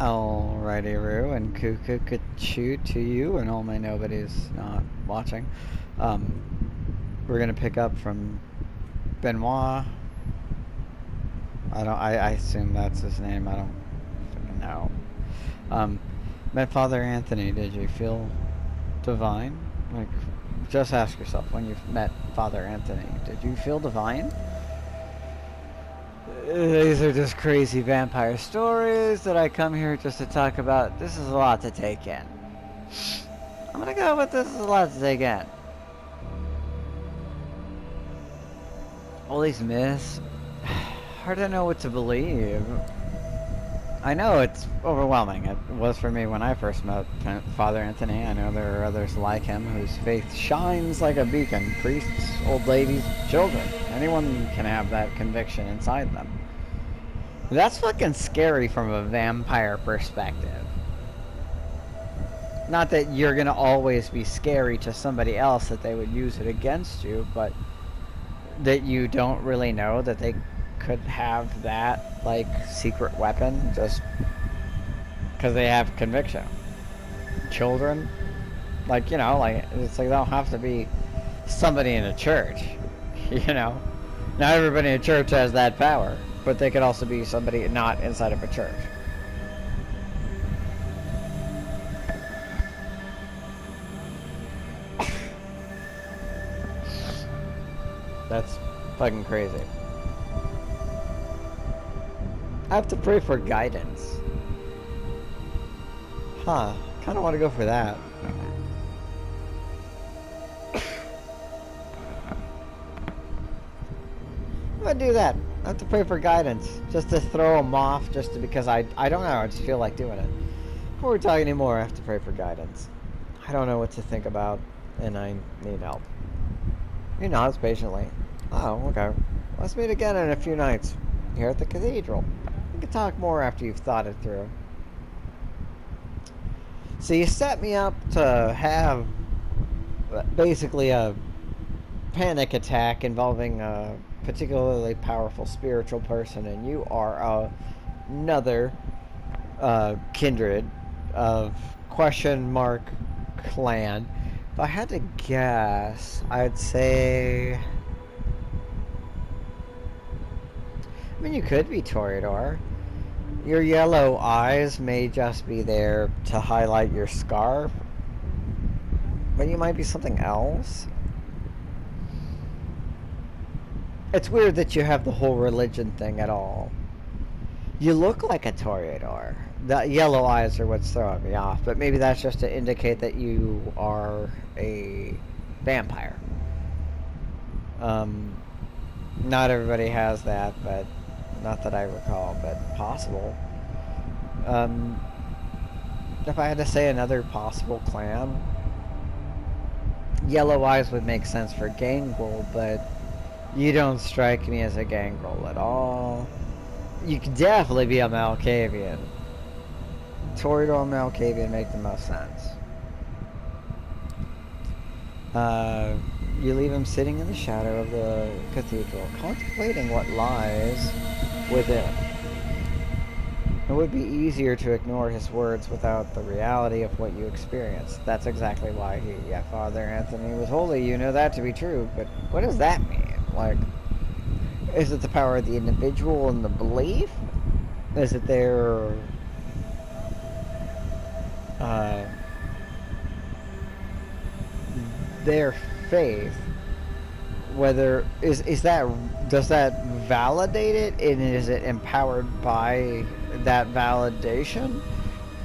Alrighty, Roo, and Kukukachu to you and all my nobodies not watching. We're gonna pick up from Benoit. I assume that's his name. I don't fucking know. Met Father Anthony. Did you feel divine? Like, just ask yourself when you've met Father Anthony. Did you feel divine? These are just crazy vampire stories that I come here just to talk about. This is a lot to take in. I'm gonna go with this is a lot to take in. All these myths, hard to know what to believe. I know it's overwhelming. It was for me when I first met Father Anthony. I know there are others like him whose faith shines like a beacon. Priests, old ladies, children. Anyone can have that conviction inside them. That's fucking scary from a vampire perspective. Not that you're gonna always be scary to somebody else that they would use it against you, but that you don't really know that they could have that, like, secret weapon just because they have conviction. Children, like, you know, like, it's like they don't have to be somebody in a church, you know? Not everybody in a church has that power, but they could also be somebody not inside of a church. That's fucking crazy. I have to pray for guidance. Huh. Kinda want to go for that. I'm gonna do that. I have to pray for guidance. Just to throw them off, because I don't know, I just feel like doing it. Before we talk anymore, I have to pray for guidance. I don't know what to think about, and I need help. He nods patiently. Oh, okay. Let's meet again in a few nights, here at the cathedral. We can talk more after you've thought it through. So you set me up to have basically a panic attack involving a particularly powerful spiritual person, and you are another kindred of question mark clan. If I had to guess, I'd say... I mean, you could be Toreador. Your yellow eyes may just be there to highlight your scarf, but you might be something else. It's weird that you have the whole religion thing at all. You look like a Toreador. The yellow eyes are what's throwing me off, but maybe that's just to indicate that you are a vampire. Not everybody has that, but not that I recall, but possible. If I had to say another possible clan, yellow eyes would make sense for gangrel, but you don't strike me as a gangrel at all. You could definitely be a Malkavian. Toreador and Malkavian make the most sense. You leave him sitting in the shadow of the cathedral, contemplating what lies within. It would be easier to ignore his words without the reality of what you experienced. That's exactly why Father Anthony was holy. You know that to be true, but what does that mean? Like, is it the power of the individual and the belief? Is it their faith? Whether does that validate it, and is it empowered by that validation,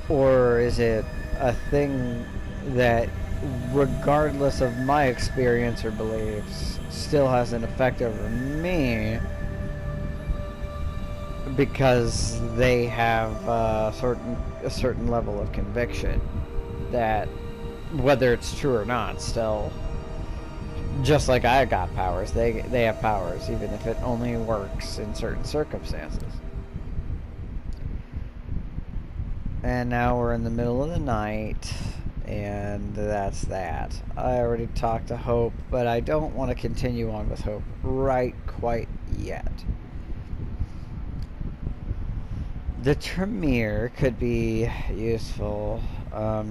or is it a thing that, regardless of my experience or beliefs, still has an effect over me because they have a certain level of conviction that, whether it's true or not, still, just like I got powers, they have powers, even if it only works in certain circumstances. And now we're in the middle of the night, and that's that. I already talked to Hope, but I don't want to continue on with Hope quite yet. The Tremere could be useful. I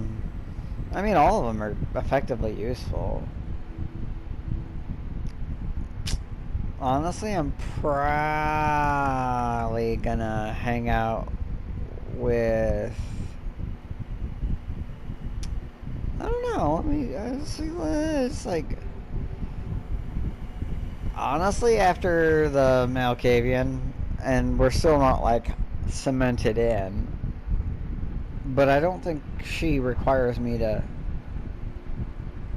mean, all of them are effectively useful. Honestly, I'm probably gonna hang out with... I don't know. I mean, it's like... Honestly, after the Malkavian, and we're still not, like, cemented in, but I don't think she requires me to...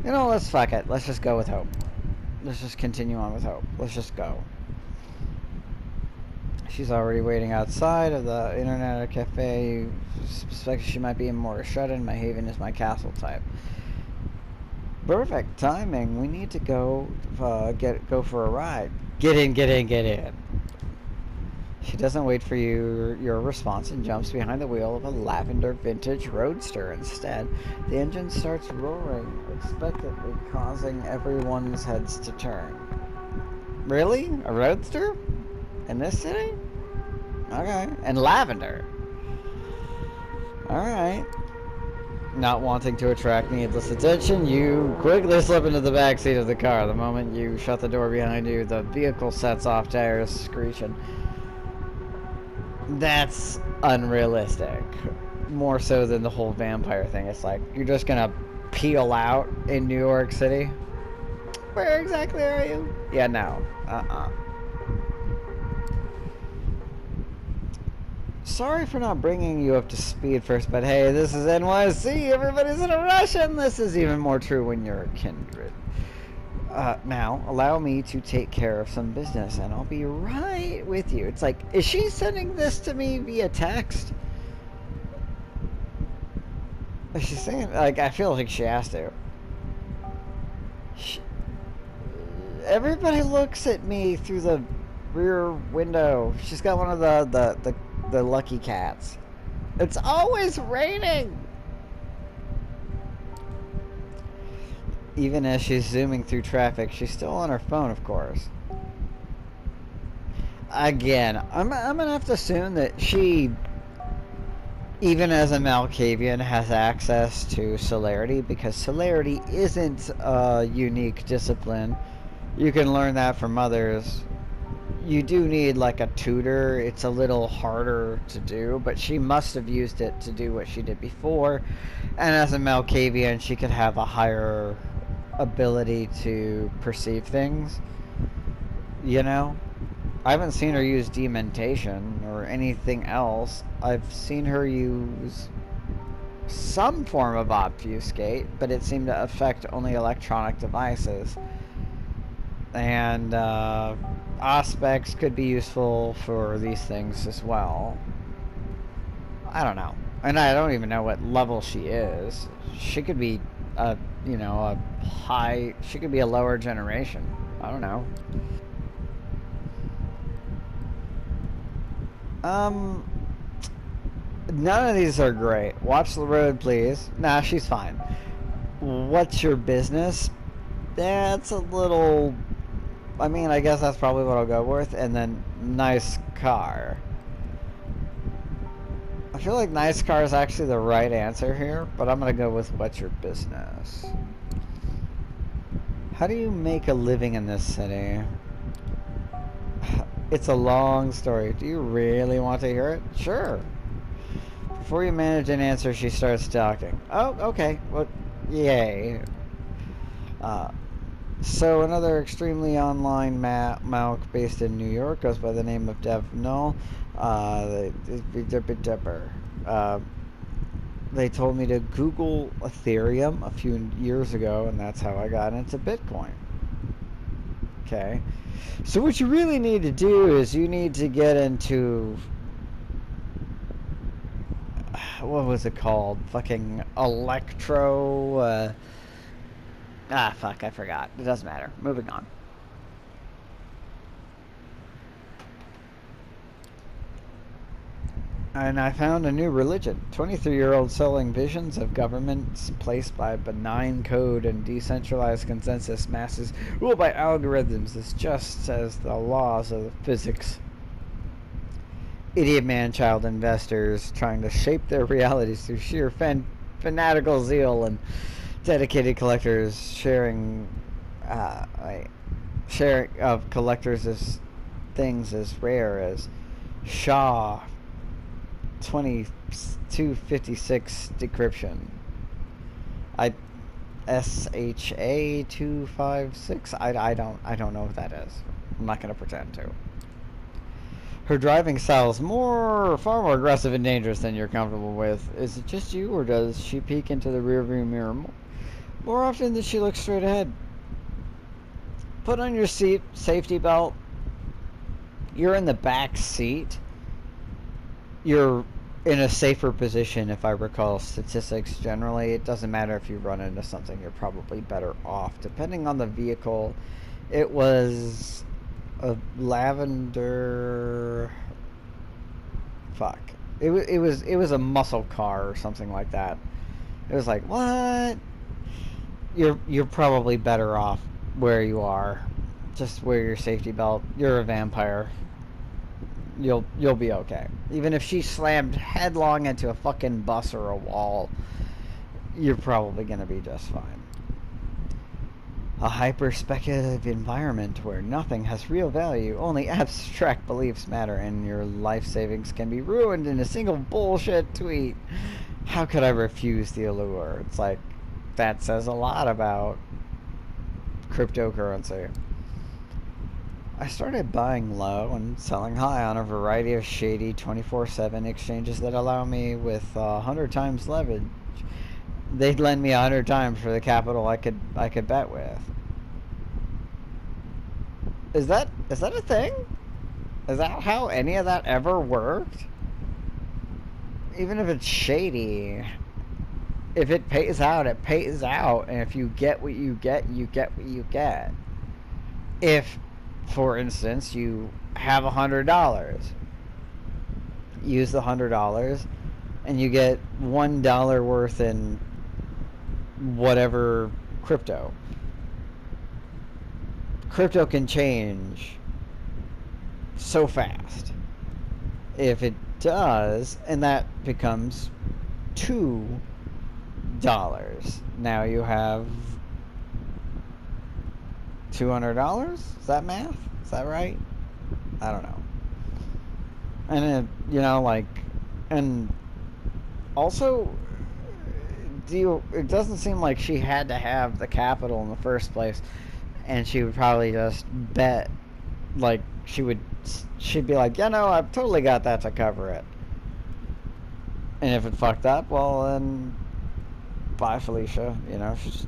You know, let's fuck it. Let's just go with hope. Let's just continue on with hope. Let's just go. She's already waiting outside of the internet cafe. You suspect she might be more shut-in. My haven is my castle type. Perfect timing. We need to go go for a ride. Get in, get in, get in. She doesn't wait for your response and jumps behind the wheel of a lavender vintage roadster instead. The engine starts roaring, expectantly causing everyone's heads to turn. Really? A roadster? In this city? Okay. And lavender. Alright. Not wanting to attract needless attention, you quickly slip into the back seat of the car. The moment you shut the door behind you, the vehicle sets off, tires screeching. That's unrealistic. More so than the whole vampire thing. It's like, you're just gonna peel out in New York City? Where exactly are you? Yeah, no. Sorry for not bringing you up to speed first, but hey, this is NYC. Everybody's in a rush, and this is even more true when you're kindred. Now, allow me to take care of some business, and I'll be right with you. It's like, is she sending this to me via text? Is she saying, like, I feel like she has to. Everybody looks at me through the rear window. She's got one of the lucky cats. It's always raining! Even as she's zooming through traffic, she's still on her phone, of course. Again, I'm gonna have to assume that she, even as a Malkavian, has access to celerity, because celerity isn't a unique discipline. You can learn that from others. You do need like a tutor. It's a little harder to do, but she must have used it to do what she did before. And as a Malkavian, she could have a higher ability to perceive things. You know? I haven't seen her use dementation or anything else. I've seen her use some form of obfuscate, but it seemed to affect only electronic devices. And aspects could be useful for these things as well. I don't know. And I don't even know what level she is. She could be a, you know, a high... She could be a lower generation. I don't know. None of these are great. Watch the road, please. Nah, she's fine. What's your business? That's a little... I mean, I guess that's probably what I'll go with. And then, nice car. I feel like nice car is actually the right answer here, but I'm gonna go with what's your business. How do you make a living in this city? It's a long story. Do you really want to hear it? Sure. Before you manage an answer, she starts talking. Oh, okay. Well, yay. So another extremely online Malk based in New York goes by the name of Dev Null. They told me to Google Ethereum a few years ago, and that's how I got into Bitcoin. Okay. So what you really need to do is you need to get into... What was it called? Fucking electro... fuck, I forgot. It doesn't matter. Moving on. And I found a new religion. 23-year-old selling visions of governments placed by benign code and decentralized consensus masses ruled by algorithms as just as the laws of physics. idiot man-child investors trying to shape their realities through sheer fanatical zeal, and dedicated collectors sharing of collectors as things as rare as Shaw 2256 decryption. SHA 256. I don't know what that is. I'm not gonna pretend to. Her driving style is far more aggressive and dangerous than you're comfortable with. Is it just you, or does she peek into the rearview mirror more often than she looks straight ahead? Put on your safety belt. You're in the back seat. You're in a safer position, if I recall statistics. Generally, it doesn't matter if you run into something, you're probably better off. Depending on the vehicle, it was a lavender... Fuck. It was a muscle car or something like that. It was like, what? You're probably better off where you are. Just wear your safety belt. You're a vampire. You'll be okay. Even if she slammed headlong into a fucking bus or a wall, you're probably gonna be just fine. A hyper-speculative environment where nothing has real value, only abstract beliefs matter, and your life savings can be ruined in a single bullshit tweet. How could I refuse the allure? It's like, that says a lot about cryptocurrency. I started buying low and selling high on a variety of shady 24/7 exchanges that allow me with 100 times leverage. They'd lend me 100 times for the capital I could bet with. Is that a thing? Is that how any of that ever worked? Even if it's shady, if it pays out, it pays out, and if you get what you get, you get what you get. If, for instance, you have $100, use the $100, and you get $1 worth in whatever crypto. Crypto can change so fast. If it does, and that becomes $2, now you have $200. Is that math? Is that right? I don't know. And and also, it doesn't seem like she had to have the capital in the first place, and she would probably just bet, like, she'd be like, I've totally got that to cover it. And if it fucked up, well, then bye, Felicia. She's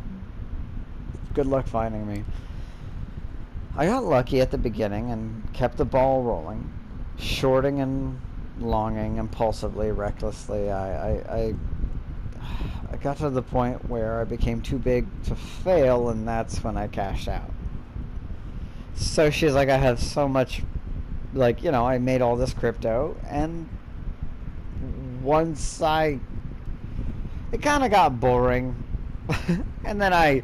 good luck finding me. I got lucky at the beginning and kept the ball rolling, shorting and longing impulsively, recklessly. I got to the point where I became too big to fail, and that's when I cashed out. So she's like, I have so much, I made all this crypto, and once it kind of got boring, and then I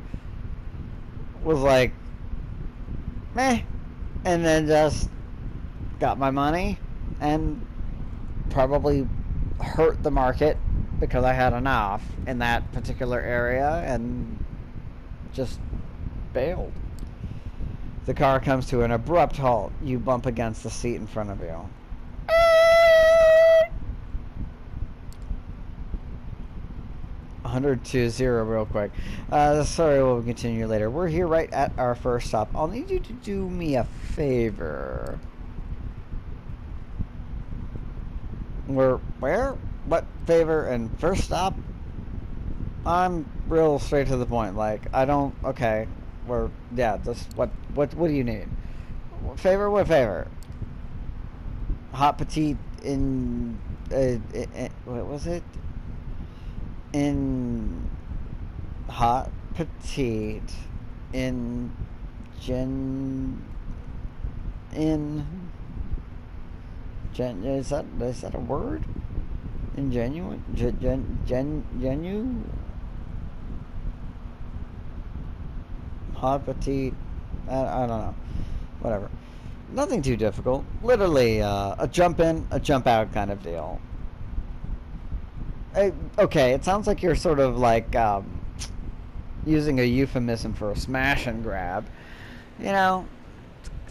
was like, meh, and then just got my money and probably hurt the market because I had enough in that particular area and just bailed. The car comes to an abrupt halt. You bump against the seat in front of you. 100 to 0 real quick. Sorry, we'll continue later. We're here right at our first stop. I'll need you to do me a favor. Where? What favor? And first stop? I'm real straight to the point. Okay. Just what do you need? What favor? Hot petite in what was it? In hot petite in is that a word? Ingenuine? Genu? Hot petite, I don't know. Whatever. Nothing too difficult. Literally a jump in, a jump out kind of deal. Okay, it sounds like you're sort of like using a euphemism for a smash and grab. You know,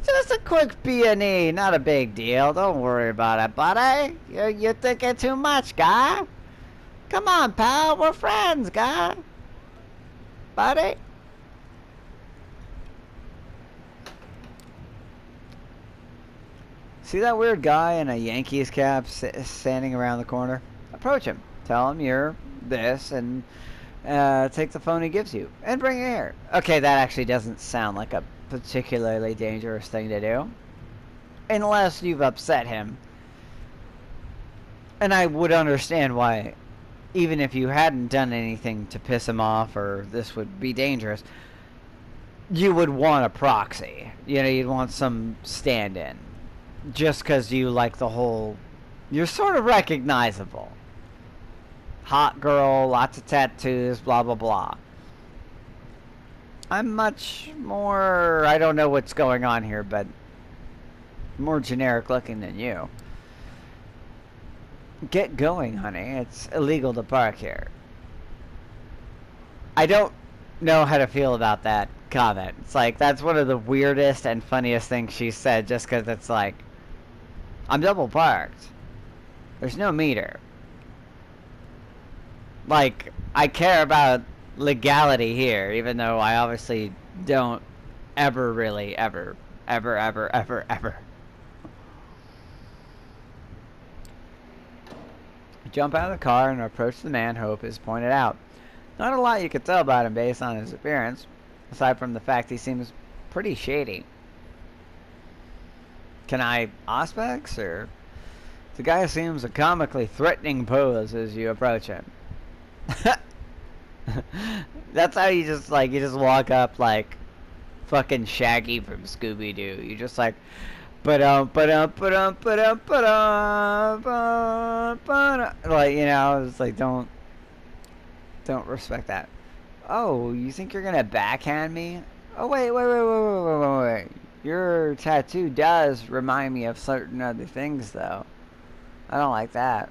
just a quick B&E, not a big deal. Don't worry about it, buddy. You're thinking too much, guy. Come on, pal. We're friends, guy. Buddy. See that weird guy in a Yankees cap standing around the corner? Approach him. Tell him you're this and take the phone he gives you and bring it here. Okay, that actually doesn't sound like a particularly dangerous thing to do. Unless you've upset him. And I would understand why, even if you hadn't done anything to piss him off or this would be dangerous, you would want a proxy. You know, you'd want some stand-in. Just because you like the whole... You're sort of recognizable. Hot girl, lots of tattoos, blah, blah, blah. I'm much more... I don't know what's going on here, but... more generic looking than you. Get going, honey. It's illegal to park here. I don't know how to feel about that comment. It's like, that's one of the weirdest and funniest things she said, just because it's like... I'm double parked. There's no meter. Like, I care about legality here, even though I obviously don't ever really, ever. Jump out of the car and approach the man Hope has pointed out. Not a lot you could tell about him based on his appearance, aside from the fact he seems pretty shady. Can I auspex, or... The guy assumes a comically threatening pose as you approach him. That's how you just, like, you just walk up like fucking Shaggy from Scooby-Doo. You just like... Like, you know, it's like, don't respect that. Oh, you think you're gonna backhand me? Oh, wait. Your tattoo does remind me of certain other things, though. I don't like that.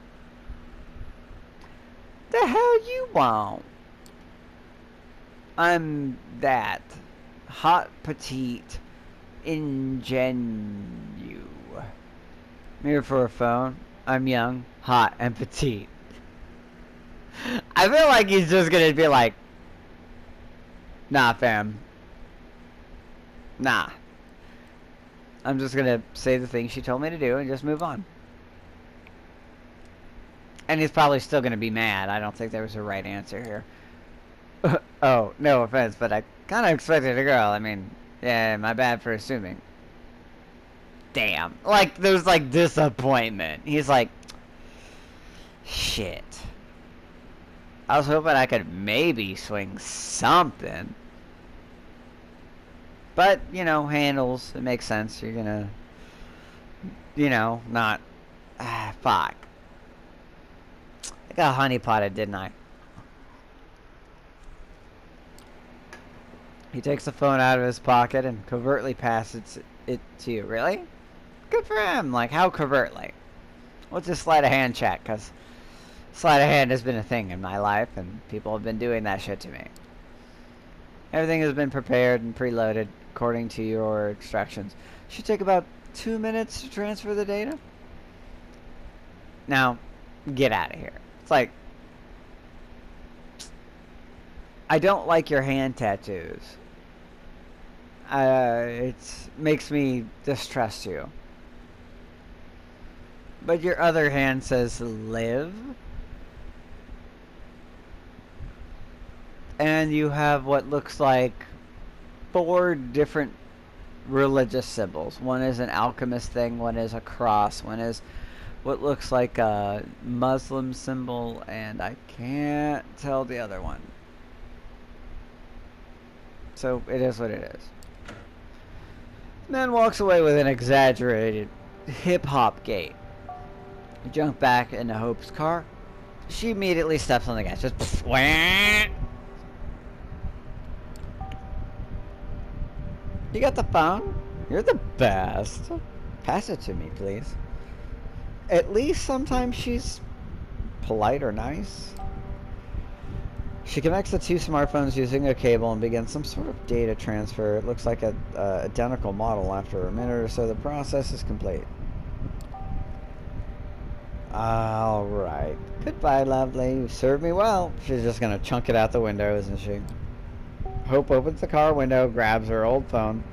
The hell you want? I'm that. Hot, petite, ingenue. I'm here for a phone. I'm young, hot, and petite. I feel like he's just gonna be like, nah, fam. Nah. I'm just gonna say the thing she told me to do and just move on. And he's probably still gonna be mad. I don't think there was a right answer here. Oh, no offense, but I kind of expected a girl. I mean, yeah, my bad for assuming. Damn. Like, there's like disappointment. He's like, shit. I was hoping I could maybe swing something. But, you know, handles, it makes sense. You're gonna, you know, not... fuck. I got honeypotted, didn't I? He takes the phone out of his pocket and covertly passes it to you. Really? Good for him. Like, how covertly? What's a sleight of hand check? Because sleight of hand has been a thing in my life, and people have been doing that shit to me. Everything has been prepared and preloaded according to your instructions. Should take about 2 minutes to transfer the data. Now, get out of here. It's like, I don't like your hand tattoos. It makes me distrust you. But your other hand says live. And you have what looks like 4 different religious symbols. One is an alchemist thing, one is a cross, one is what looks like a Muslim symbol, and I can't tell the other one. So it is what it is. Man walks away with an exaggerated hip-hop gait. You jump back into Hope's car. She immediately steps on the gas. Just wah. You got the phone? You're the best. Pass it to me, please. At least sometimes she's polite or nice. She connects the two smartphones using a cable and begins some sort of data transfer. It looks like an identical model. After a minute or so, the process is complete. Alright. Goodbye, lovely. You served me well. She's just gonna chunk it out the window, isn't she? Hope opens the car window, grabs her old phone.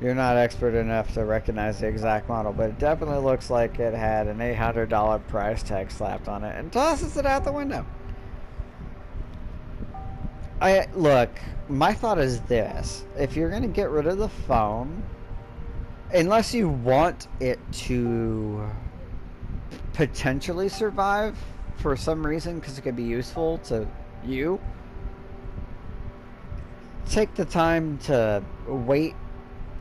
You're not expert enough to recognize the exact model, but it definitely looks like it had an $800 price tag slapped on it, and tosses it out the window. Look, my thought is this. If you're going to get rid of the phone, unless you want it to potentially survive for some reason, because it could be useful to you, take the time to wait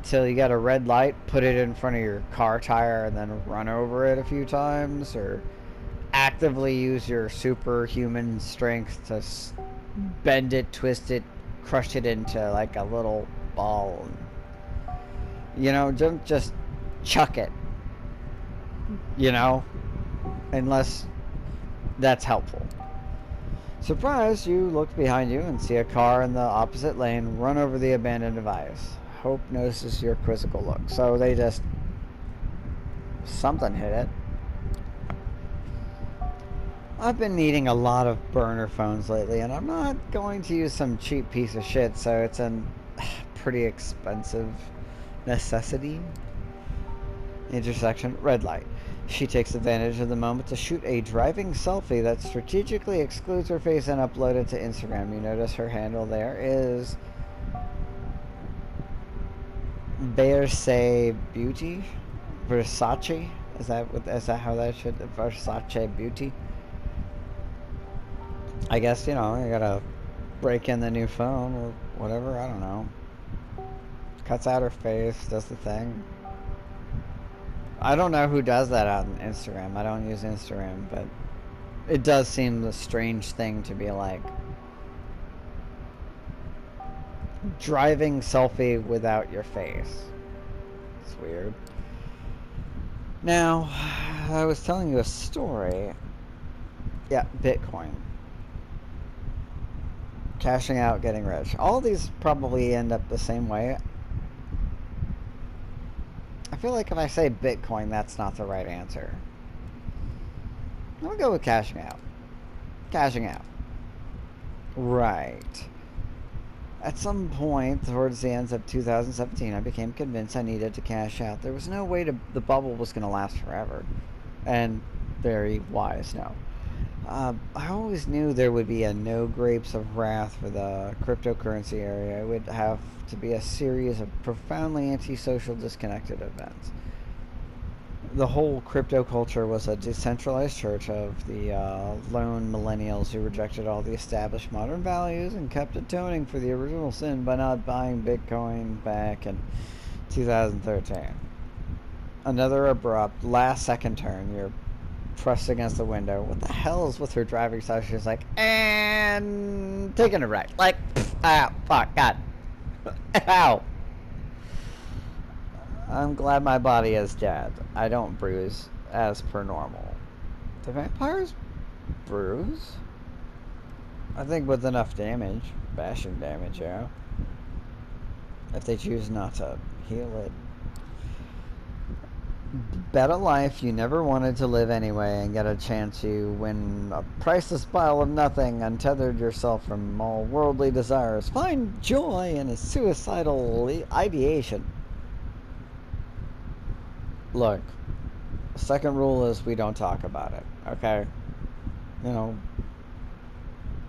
till you got a red light, put it in front of your car tire, and then run over it a few times, or actively use your superhuman strength to bend it, twist it, crush it into like a little ball. You know, don't just chuck it. You know, unless that's helpful. Surprised, you look behind you and see a car in the opposite lane run over the abandoned device. Hope notices your quizzical look. So they just... something hit it. I've been needing a lot of burner phones lately, and I'm not going to use some cheap piece of shit, so it's a pretty expensive necessity. Intersection, red light. She takes advantage of the moment to shoot a driving selfie that strategically excludes her face and upload it to Instagram. You notice her handle there is Versace Beauty? Versace? Is that how that should... Versace Beauty? I guess, you know, you gotta break in the new phone or whatever, I don't know. Cuts out her face, does the thing. I don't know who does that on Instagram. I don't use Instagram, but it does seem a strange thing to be like driving selfie without your face. It's weird. Now, I was telling you a story. Yeah, Bitcoin. Cashing out, getting rich. All these probably end up the same way. I feel like if I say Bitcoin, that's not the right answer. I'm gonna go with cashing out. Cashing out. Right. At some point towards the end of 2017, I became convinced I needed to cash out. There was no way the bubble was going to last forever. And very wise, no. I always knew there would be a no grapes of wrath for the cryptocurrency area. It would have to be a series of profoundly antisocial, disconnected events. The whole crypto culture was a decentralized church of the lone millennials who rejected all the established modern values and kept atoning for the original sin by not buying Bitcoin back in 2013. Another abrupt last-second turn. You're pressed against the window. What the hell is with her driving style? She's like, and taking a right. Like, ow, fuck, God. Ow. I'm glad my body is dead. I don't bruise as per normal. Do vampires bruise? I think with enough damage, bashing damage, yeah. If they choose not to heal it. Bet a life you never wanted to live anyway and get a chance to win a priceless pile of nothing, untethered yourself from all worldly desires. Find joy in a suicidal ideation. Look, second rule is we don't talk about it, okay? You know,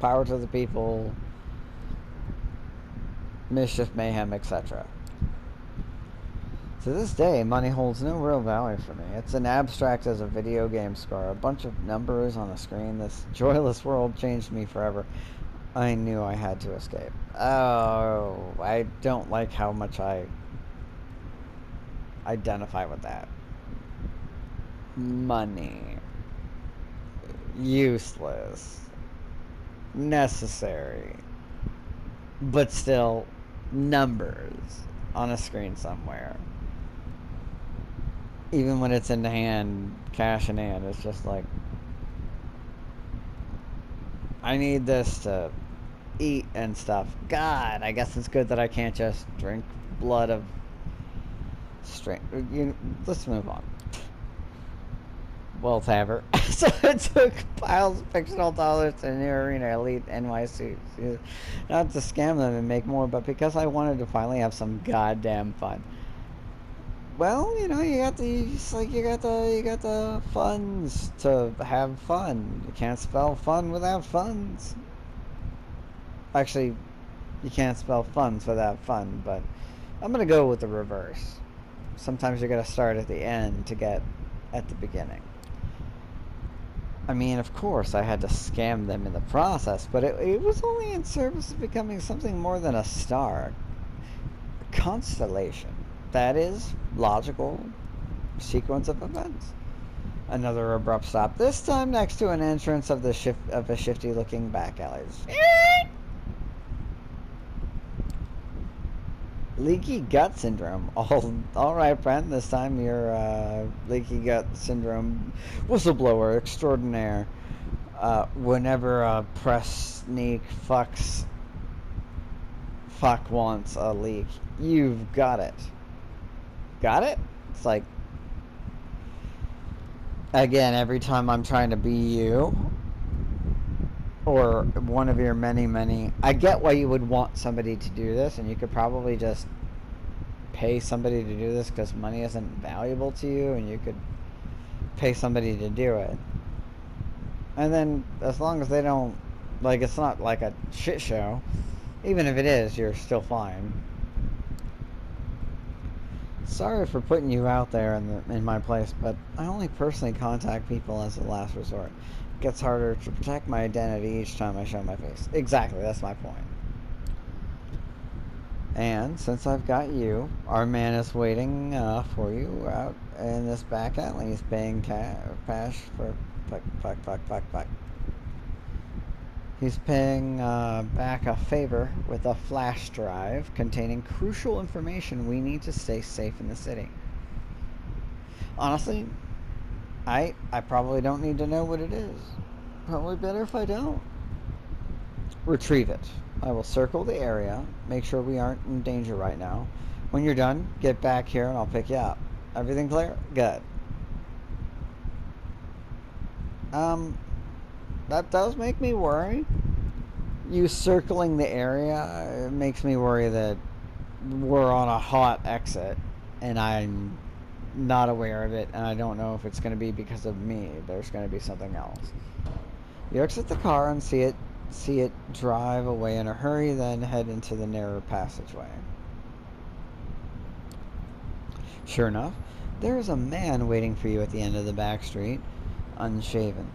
power to the people, mischief, mayhem, etc. To this day, money holds no real value for me. It's an abstract as a video game score, a bunch of numbers on a screen. This joyless world changed me forever. I knew I had to escape. Oh, I don't like how much I identify with that. Money. Useless. Necessary. But still, numbers on a screen somewhere. Even when it's in the hand, cash in hand, it's just like, I need this to eat and stuff. God, I guess it's good that I can't just drink blood of straight. Let's move on. Wealth haver. So it took piles of fictional dollars to New Arena Elite NYC. Not to scam them and make more, but because I wanted to finally have some goddamn fun. Well, you know, you got the funds to have fun. You can't spell fun without funds. Actually, you can't spell funds without fun, but I'm gonna go with the reverse. Sometimes you gotta start at the end to get at the beginning. I mean, of course, I had to scam them in the process, but it was only in service of becoming something more than a star. A constellation. That is, logical sequence of events. Another abrupt stop, this time next to an entrance of a shifty-looking back alleys. Leaky gut syndrome. All right, friend. This time you're leaky gut syndrome whistleblower extraordinaire. Whenever a press sneak fuck wants a leak, you've got it. Got it? It's like, again, every time I'm trying to be you or one of your many, I get why you would want somebody to do this, and you could probably just pay somebody to do this because money isn't valuable to you, and you could pay somebody to do it. And then, as long as they don't, like, it's not like a shit show, even if it is, you're still fine. Sorry for putting you out there in my place, but I only personally contact people as a last resort. It gets harder to protect my identity each time I show my face. Exactly, that's my point. And since I've got you, our man is waiting for you out in this back alley. He's paying cash for fuck. He's paying back a favor with a flash drive containing crucial information we need to stay safe in the city. Honestly, I probably don't need to know what it is. Probably better if I don't. Retrieve it. I will circle the area, make sure we aren't in danger right now. When you're done, get back here and I'll pick you up. Everything clear? Good. That does make me worry. You circling the area makes me worry that we're on a hot exit and I'm not aware of it, and I don't know if it's going to be because of me. There's going to be something else. You exit the car and see it drive away in a hurry, then head into the narrow passageway. Sure enough, there is a man waiting for you at the end of the back street, unshaven.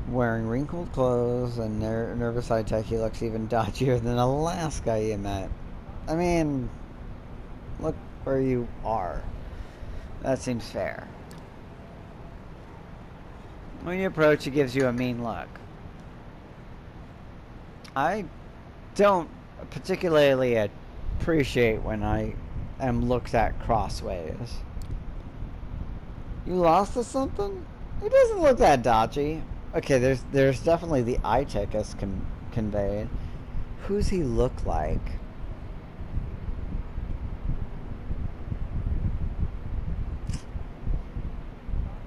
Wearing wrinkled clothes and nervous eye tech, he looks even dodgier than the last guy you met. I mean, look where you are. That seems fair. When you approach, he gives you a mean look. I don't particularly appreciate when I am looked at crossways. You lost or something? It doesn't look that dodgy. Okay, there's definitely the eye tech as conveyed. Who's he look like?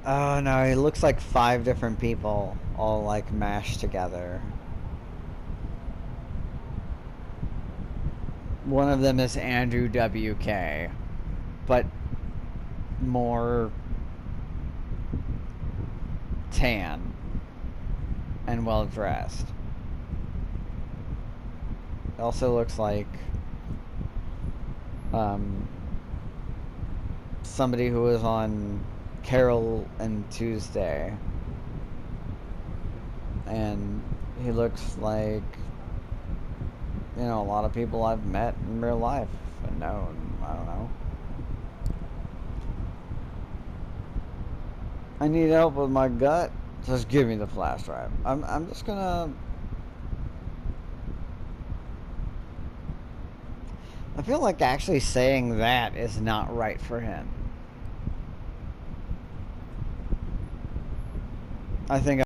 Oh no, he looks like 5 different people all like mashed together. One of them is Andrew WK, but more tan and well dressed. It also looks like somebody who was on Carol and Tuesday, and he looks like, you know, a lot of people I've met in real life and known. I don't know. I need help with my gut. Just give me the flash drive. I'm just gonna. I feel like actually saying that is not right for him. I think